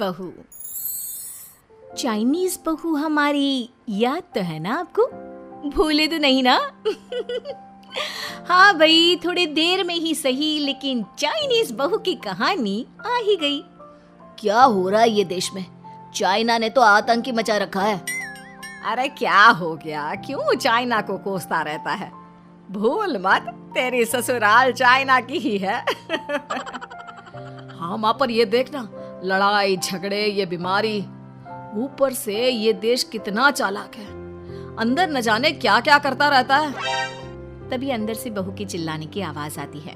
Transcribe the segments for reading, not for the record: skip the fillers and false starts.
बहू। चाइनीज बहू हमारी याद तो है ना आपको? भूले तो नहीं ना? हाँ भाई, थोड़ी देर में ही सही, लेकिन चाइनीज बहू की कहानी आ ही गई। क्या हो रहा है ये देश में? चाइना ने तो आतंक ही मचा रखा है। अरे क्या हो गया? क्यों चाइना को कोसता रहता है? भूल मत, तेरी ससुराल चाइना की ही है। हाँ माँ, पर ये देखना, लड़ाई झगड़े, ये बीमारी, ऊपर से ये देश कितना चालाक है, अंदर न जाने क्या क्या करता रहता है। तभी अंदर से बहू की चिल्लाने की आवाज आती है।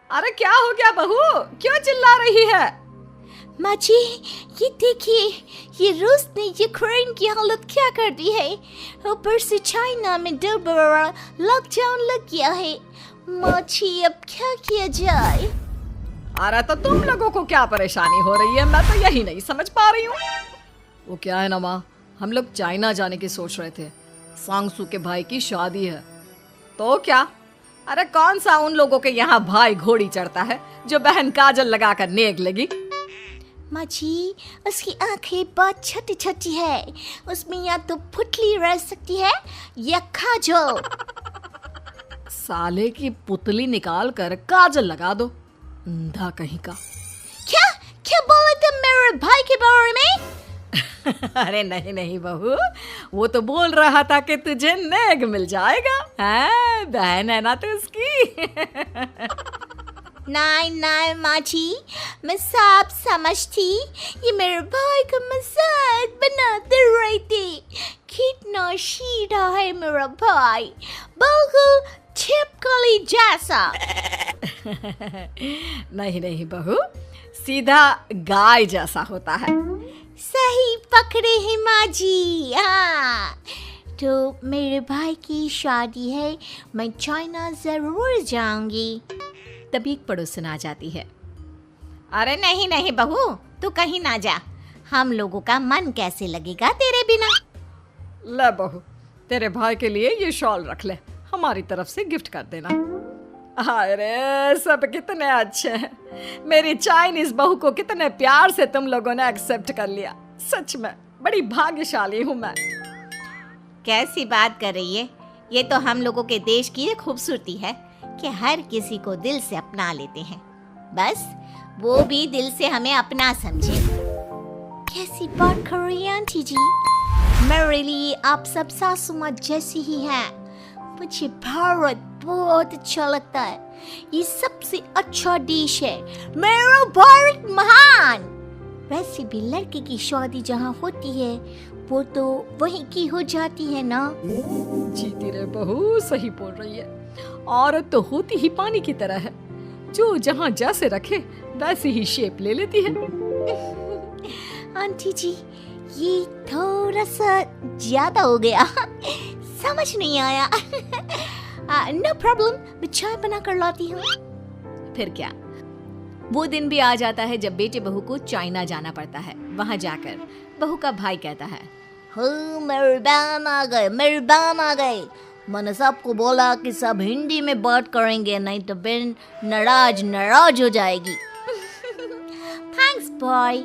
अरे क्या हो गया बहू, क्यों चिल्ला रही है? माँ जी, ये देखिए, ये रूस ने यूक्रेन की हालत क्या कर दी है। ऊपर से चाइना में 2 बड़ा लॉकडाउन लग गया है। माँ जी, अब क्या किया जाए? अरे तो तुम लोगों को क्या परेशानी हो रही है, मैं तो यही नहीं समझ पा रही हूँ। वो क्या है ना माँ, हम लोग चाइना जाने की सोच रहे थे, सांगसू के भाई की शादी है। तो क्या? अरे कौन सा उन लोगों के यहाँ भाई घोड़ी चढ़ता है जो बहन काजल लगाकर नेक लगी? माँ जी, उसकी आंखें बहुत छोटी छोटी है, उसमें या तो पुतली रह सकती है या काजल। साले की पुतली निकाल कर काजल लगा दो, अंधा कहीं का। क्या क्या बोले तुम मेरे भाई के बारे में? अरे नहीं नहीं बहू, वो तो बोल रहा था कि तुझे नेग मिल जाएगा, है बहन है ना तो उसकी। नहीं नहीं माँ जी, मैं सब समझती, ये मेरे भाई का मजाक बनाते रहते। कितना सीधा है मेरा भाई, बिल्कुल छिपकली जैसा। नहीं नहीं बहू, सीधा गाय जैसा होता है। सही पकड़े हैं माँ जी। हाँ, तो मेरे भाई की शादी है, मैं चाइना जरूर जाऊंगी। तभी एक पड़ोसन आ जाती है। अरे नहीं नहीं बहू, तू कहीं ना जा, हम लोगों का मन कैसे लगेगा तेरे बिना। ले बहू, तेरे भाई के लिए ये शॉल रख ले, हमारी तरफ से गिफ्ट कर देना। अरे सब कितने अच्छे हैं, मेरी चाइनीज बहू को कितने प्यार से तुम लोगों ने एक्सेप्ट कर लिया। सच में बड़ी भाग्यशाली हूँ मैं। कैसी बात कर रही है? ये तो हम लोगों के देश की खूबसूरती है कि हर किसी को दिल से अपना लेते हैं, बस वो भी दिल से हमें अपना समझे। कैसी बात कर रही हैं आंटी जी? मेरे लिए आप सब सासू माँ जैसी ही हैं। मुझे भारत बहुत अच्छा लगता है, ये सबसे अच्छा देश है, मेरा भारत महान। वैसे भी लड़के की शादी जहाँ होती है वो तो वहीं की हो जाती है ना। जीती रे बहू, सही बोल रही है। औरत तो होती ही पानी की तरह है, जो जहाँ जैसे रखे वैसे ही शेप ले लेती है। आंटी जी, ये थोड़ा सा ज्यादा हो गया, समझ नहीं आया। नो प्रॉब्लम, मैं चाय बना कर लाती हूँ। फिर क्या, वो दिन भी आ जाता है जब बेटे बहू को चाइना जाना पड़ता है। वहाँ जाकर बहू का भाई कहता है, मेरे बहन आ गए, मेरी बहन आ गई। मैंने सबको बोला कि सब हिंदी में बात करेंगे, नहीं तो बहन नाराज हो जाएगी। थैंक्स बॉय,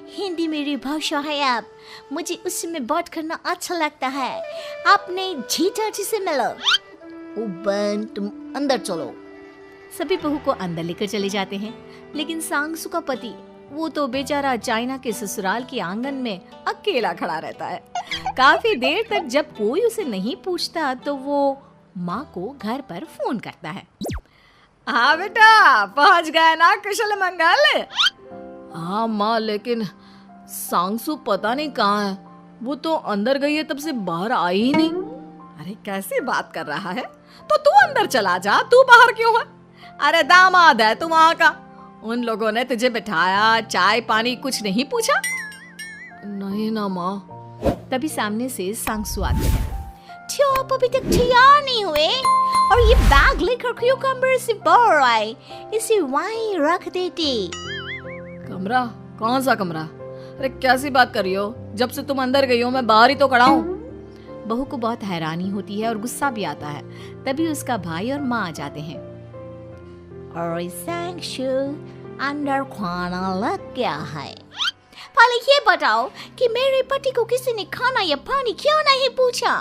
हिंदी मेरी भाषा है, आप मुझे उसी में बात करना अच्छा लगता है। आपने जीजा जी से मिलो। ओ बहन, तुम अंदर चलो। सभी बहू को अंदर लेकर चले जाते हैं, लेकिन सांगसू का पति, वो तो बेचारा चाइना के ससुराल के आंगन में अकेला खड़ा रहता है। काफी देर तक जब कोई उसे नहीं पूछता तो वो माँ को घर पर फोन करता है। हाँ बेटा, पहुँच गए ना कुशल मंगल? हाँ माँ, लेकिन सांगसू पता नहीं कहाँ है, वो तो अंदर गई है तब से बाहर आई ही नहीं। अरे कैसी बात कर रहा है, तो तू अंदर चला जा, तू बाहर क्यों है? अरे दामाद है तू वहाँ का, उन लोगों ने तुझे बिठाया, चाय पानी कुछ नहीं पूछा? नहीं ना माँ। तभी सामने से सांगसू आते हैं। क्यों आप अभी तक तैयार नहीं हुए? और ये बैग लेकर क्यों कमरे से बाहर आए? इसे वहीं रख देते। कमरा? कौन सा कमरा? अरे कैसी बात कर रही हो, जब से तुम अंदर गई हो मैं बाहर ही तो खड़ा हूँ। बहू को बहुत हैरानी होती है और गुस्सा भी आता है। तभी उसका भाई और माँ आ जाते हैं। और सांगसू, अंदर खाना लग गया है। पहले ये बताओ कि मेरे पति को किसी ने खाना या पानी क्यों नहीं पूछा?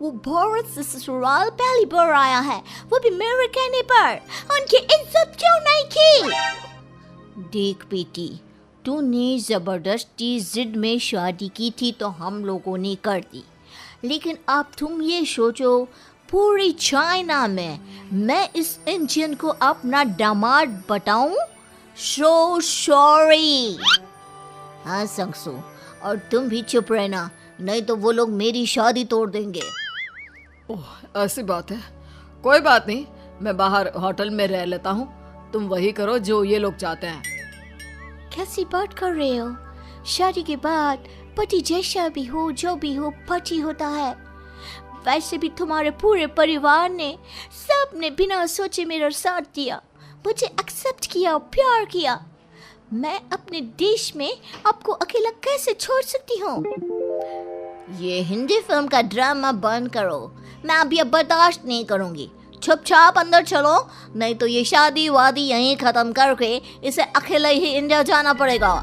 वो भारत से ससुराल पहली बार आया है, वो भी मेरे कहने पर। उनकी इज्जत क्यों नहीं की? देख बेटी, तूने जबरदस्ती जिद में शादी की थी तो हम लोगों ने कर दी, लेकिन अब तुम ये सोचो, पूरी चाइना में मैं इस इंडियन को अपना दामाद बताऊं? So sorry. हाँ संगसू, और तुम भी चुप रहना, नहीं तो वो लोग मेरी शादी तोड़ देंगे। ओह, ऐसी बात है। कोई बात नहीं, मैं बाहर होटल में रह लेता हूँ, तुम वही करो जो ये लोग चाहते हैं। कैसी बात कर रहे हो? शादी के बाद पति जैसा भी हो, जो भी हो, पति होता है। वैसे भी तुम्हारे पूरे परिवार ने, सबने बिना सोचे मेरा साथ दिया, मुझे एक्सेप्ट किया, प्यार किया। मैं अपने देश में आपको अकेला कैसे छोड़ सकती हूँ? ये हिंदी फिल्म का ड्रामा बंद करो, मैं अब ये बर्दाश्त नहीं करूँगी। चुपचाप अंदर चलो, नहीं तो ये शादी वादी यहीं खत्म करके इसे अकेले ही इंडिया जाना पड़ेगा।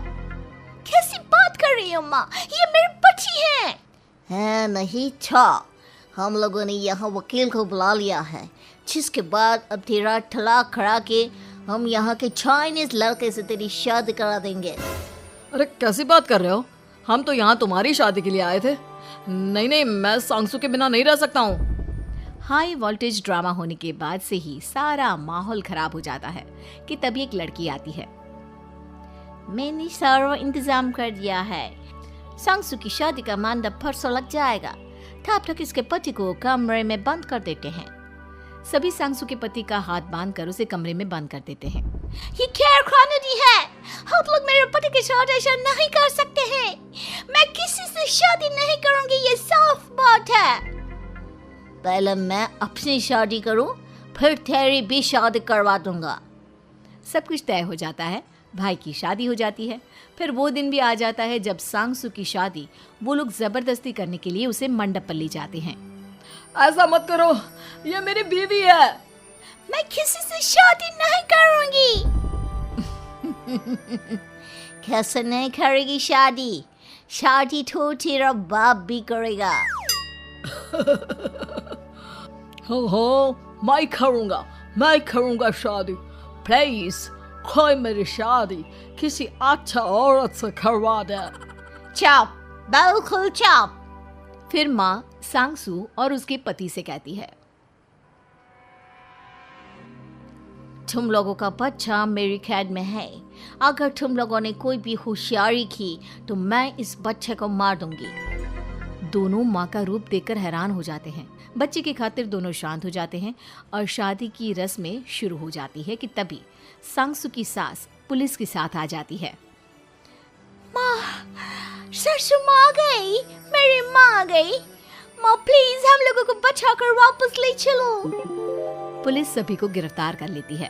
कैसी बात कर रही हो माँ? ये मेरे पति हैं। है नहीं था, हम लोगों ने यहाँ वकील को बुला लिया है, जिसके बाद अब तेरा तलाक करा के हम यहाँ के चाइनीज लड़के से तेरी शादी करा देंगे। अरे कैसी बात कर रहे हो? हम तो यहाँ तुम्हारी शादी के लिए आए थे। नहीं नहीं, मैं सांगसू के बिना नहीं रह सकता हूँ। हाई वोल्टेज ड्रामा होने के बाद से ही सारा माहौल खराब हो जाता है कि तभी एक लड़की आती है। मैंने सारा इंतजाम कर दिया है, सांगसू की शादी का मंडप परसों लग जाएगा, तब तक इसके पति को कमरे में बंद कर देते हैं। सभी सांगसू के पति का हाथ बांध कर उसे कमरे में बंद कर देते हैं। ये क्या कानूनी है? आप लोग मेरे पति के साथ ऐसा नहीं कर सकते हैं। मैं किसी से शादी नहीं करूंगी, ये साफ बात है। पहले मैं अपनी शादी करूं, फिर तेरी भी शादी करवा दूंगा। सब कुछ तय हो जाता है, भाई की शादी हो जाती है। फिर वो दिन भी आ जाता है जब सांगसू की शादी वो लोग जबरदस्ती करने के लिए उसे मंडप पर ले जाते हैं। ऐसा मत करो, ये मेरी बीवी है। मैं किसी से शादी नहीं करूंगी। कैसे नहीं करेगी शादी? शादी तो तेरा बाप भी करेगा। हो, मैं करूंगा शादी। प्लीज कोई मेरी शादी किसी अच्छा औरत से करवा दे। चुप, बिल्कुल चुप। फिर माँ सांगसू और उसके पति से कहती है, तुम लोगों का बच्चा मेरी कैद में है। अगर तुम लोगों ने कोई भी होशियारी की तो मैं इस बच्चे को मार दूंगी। दोनों माँ का रूप देखकर हैरान हो जाते हैं। बच्चे की खातिर दोनों शांत हो जाते हैं और शादी की रस्में शुरू हो जाती है कि तभी सांगसू की सास पुलिस के साथ आ जाती है। माँ, ससुर माँ आ गई, मेरी माँ आ गई। माँ प्लीज हम लोगों को बचाकर वापस ले चलो। पुलिस सभी को गिरफ्तार कर लेती है।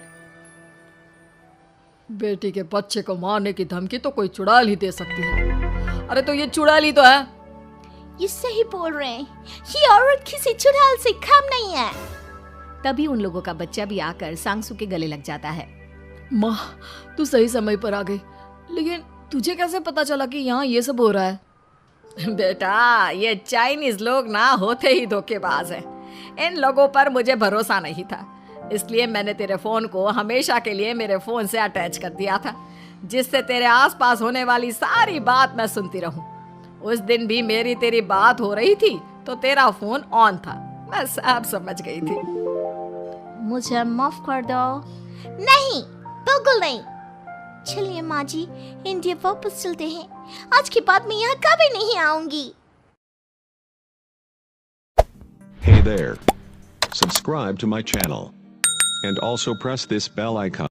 बेटी के बच्चे को मारने की धमकी तो कोई चुड़ैल ही दे सकती है। अरे तो ये चुड़ैल ही तो है। ये सही बोल रहे हैं, ये औरत किसी चुड़ैल से कम नहीं है। तभी उन लोगों का बच्चा भी आकर सांगसू के गले लग जाता है। माँ, तू सही समय पर आ गई, लेकिन तुझे कैसे पता चला कि यहाँ ये सब हो रहा है? बेटा, ये चाइनीज लोग ना होते ही धोखेबाज हैं। इन लोगों पर मुझे भरोसा नहीं था, इसलिए मैंने तेरे फोन को हमेशा के लिए मेरे फोन से अटैच कर दिया था, जिससे तेरे आसपास होने वाली सारी बात मैं सुनती रहूं। उस दिन भी मेरी तेरी बात हो रही थी तो तेरा फोन ऑन था, मैं सब समझ गई थी। मुझे माफ कर दो। नहीं, बिल्कुल नहीं। चलिए माँ जी, इंडिया वापस चलते हैं। आज के बाद मैं यहाँ कभी नहीं आऊंगी। Hey there. Subscribe to my channel. And also press this bell icon.